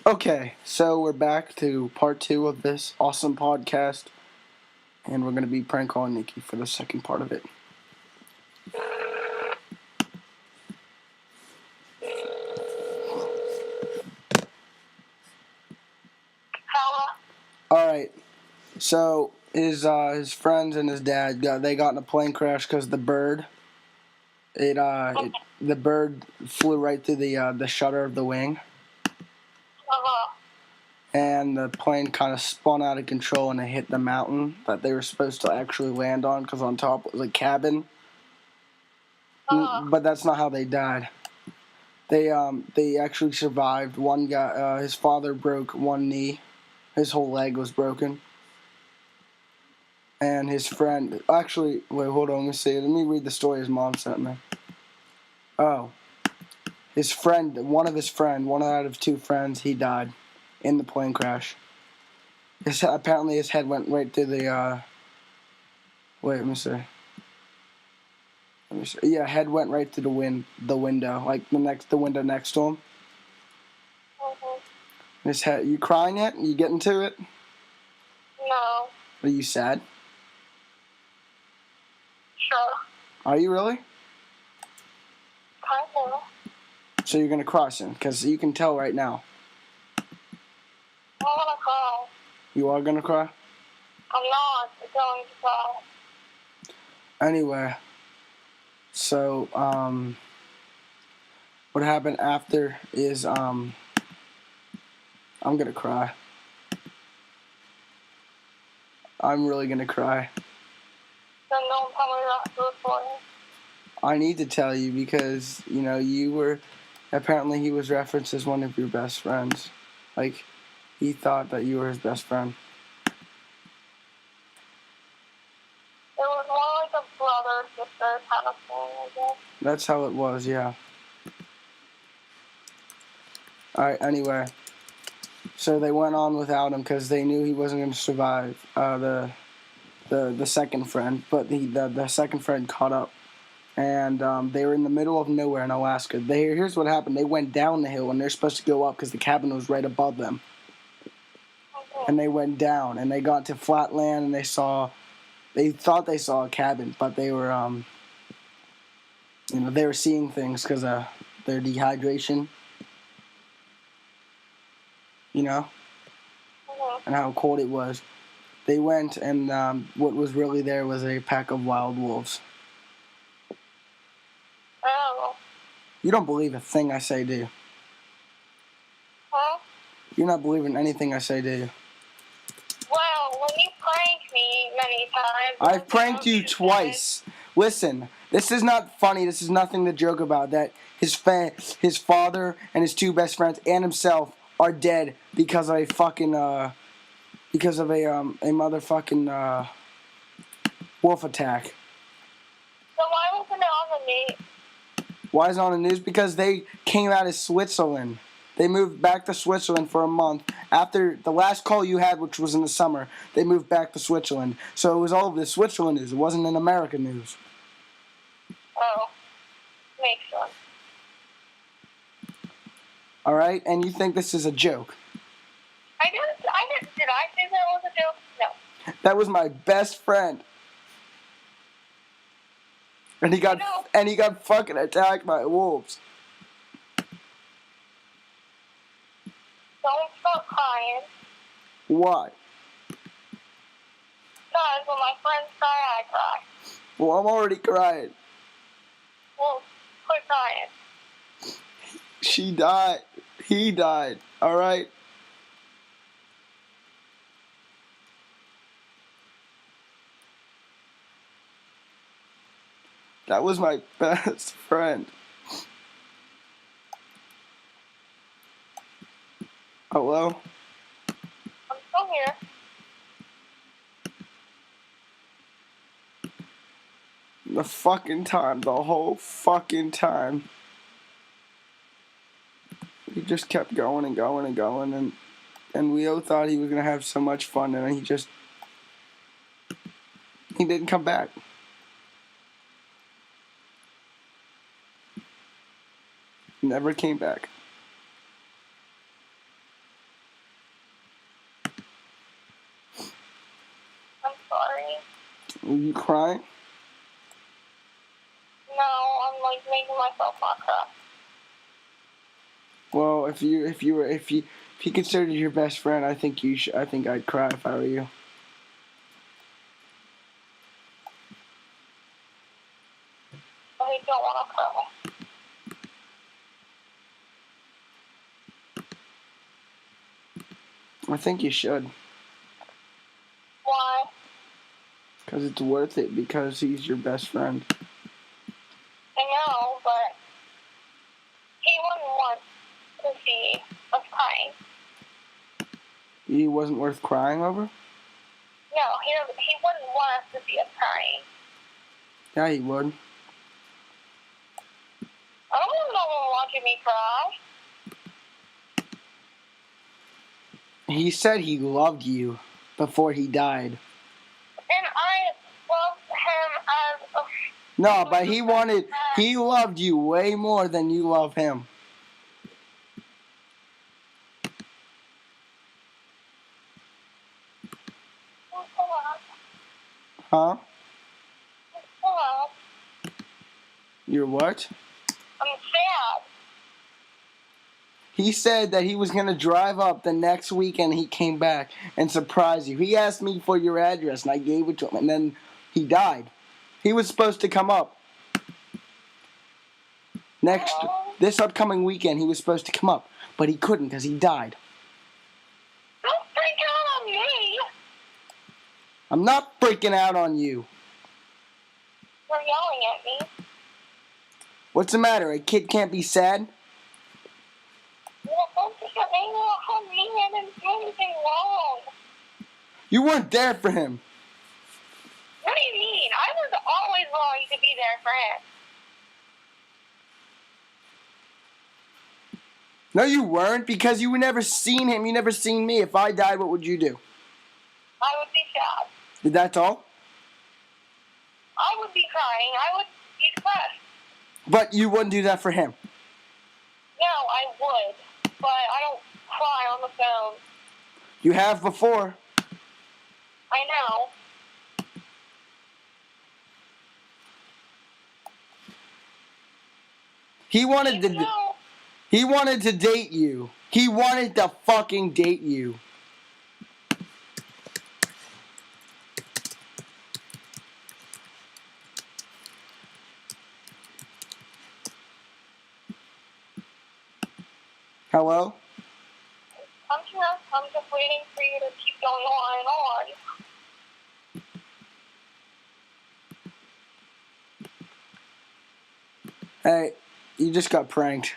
Okay, so we're back to part 2 of this awesome podcast, and we're going to be prank calling Nikki for the second part of it. Alright, so his friends and his dad got in a plane crash because the bird, the bird flew right through the shutter of the wing. And the plane kind of spun out of control and it hit the mountain that they were supposed to actually land on because on top was a cabin. But that's not how they died. They actually survived. One guy, his father broke one knee. His whole leg was broken. And his friend, actually, wait, hold on, let me see. Let me read the story his mom sent me. Oh. His friend, one out of two friends, he died in the plane crash. Apparently his head went right through the, wait, let me see. Yeah, head went right through the window, like the window next to him. His head, you crying yet? You getting to it? No. Are you sad? Sure. Are you really? Kind of. So you're gonna cry soon, because you can tell right now. I'm gonna cry. You are gonna cry? I'm not. I'm going to cry. Anyway, so, what happened after is, I'm gonna cry. I'm really gonna cry. Then don't tell me that to the story. I need to tell you because, you know, apparently he was referenced as one of your best friends. Like, he thought that you were his best friend. It was more like a brother-sister kind of thing, I guess. That's how it was, yeah. Alright, anyway. So they went on without him because they knew he wasn't going to survive the second friend. But the second friend caught up. And they were in the middle of nowhere in Alaska. Here's what happened. They went down the hill, and they're supposed to go up because the cabin was right above them. Okay. And they went down, and they got to flat land, and they thought they saw a cabin, but they were, they were seeing things because of their dehydration, and how cold it was. They went, and what was really there was a pack of wild wolves. Oh. You don't believe a thing I say, do you? Huh? You're not believing anything I say, do you? Well, when you prank me many times... I've pranked you twice. Listen, this is not funny. This is nothing to joke about. That his father and his two best friends and himself are dead because of a motherfucking wolf attack. So why wasn't it on the news? Why is it on the news? Because they came out of Switzerland. They moved back to Switzerland for a month. After the last call you had, which was in the summer, they moved back to Switzerland. So it was all of the Switzerland news. It wasn't in American news. Oh. Makes sense. Alright? And you think this is a joke? Did I say that was a joke? No. That was my best friend. And he got fucking attacked by wolves. Don't stop crying. Why? Because when my friends cry, I cry. Well, I'm already crying. Well, quit crying. She died. He died. Alright? That was my best friend. Hello? I'm still here. The whole fucking time. He just kept going and going and going, and we all thought he was gonna have so much fun, and he didn't come back. Never came back. Are you crying? No, I'm like making myself not cry. Well, if he considered you your best friend, I think you should. I think I'd cry if I were you. I don't want to cry. I think you should. Why? Because it's worth it. Because he's your best friend. I know, but he wouldn't want to see us crying. He wasn't worth crying over? No, he wouldn't want us to see us crying. Yeah, he would. I don't want no one watching me cry. He said he loved you before he died. And I love him as a... No, but he loved you way more than you love him. Huh? You're what? I'm sad. He said that he was going to drive up the next weekend he came back and surprise you. He asked me for your address and I gave it to him and then he died. He was supposed to come up. This upcoming weekend he was supposed to come up, but he couldn't because he died. Don't freak out on me. I'm not freaking out on you. You're yelling at me. What's the matter? A kid can't be sad? Don't think of me. I didn't do anything wrong. You weren't there for him. What do you mean? I was always willing to be there for him. No, you weren't, because you never seen him. You never seen me. If I died, what would you do? I would be sad. That's all? I would be crying. I would be depressed. But you wouldn't do that for him. No, I would. But I don't cry on the phone. You have before. I know. He wanted to date you. He wanted to fucking date you. Hello? I'm here. I'm just waiting for you to keep going on and on. Hey, you just got pranked.